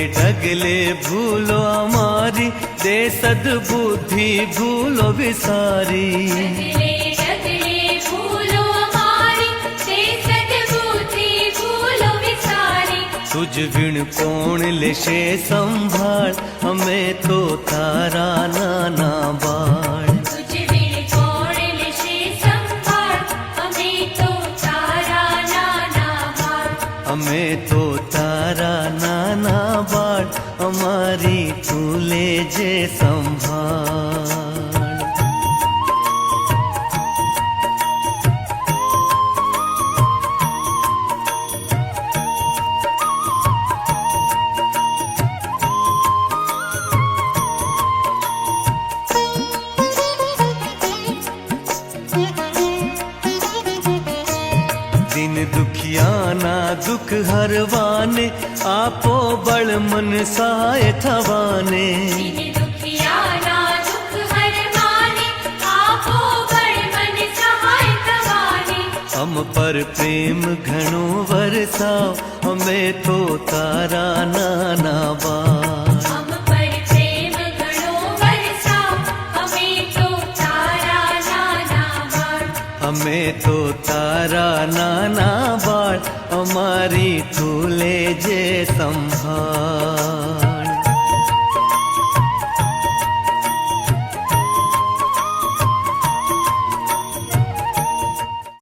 डगले भूलो अमारी, दे सद्बुद्धि भूलो विसारी। डगले डगले भूलो अमारी, दे सद्बुद्धि भूलो विसारी। तुझ बिन कौन लेशे संभाल, हमें तो तारा नाना बाळ। तुझ बिन कौन लेशे संभाल, हमें तो तारा नाना बाळ। हमें तो तारा नाना बाळ, हमारी तू लेजे संभाळ। दिन दुखियाना दुख हरवाने, आपो बल मन सहाय थवाने। दिन दुखियाना दुख हरवाने, आपो बल मन सहाय थवाने। हम पर प्रेम घणो वरसाओ, हमें तो तारा नाना बाळ। हम पर प्रेम घणो वरसाओ, हमें तो तारा नाना बाळ। हमें तो तारा नाना बाळ, हमारी तू लेजे संभाळ।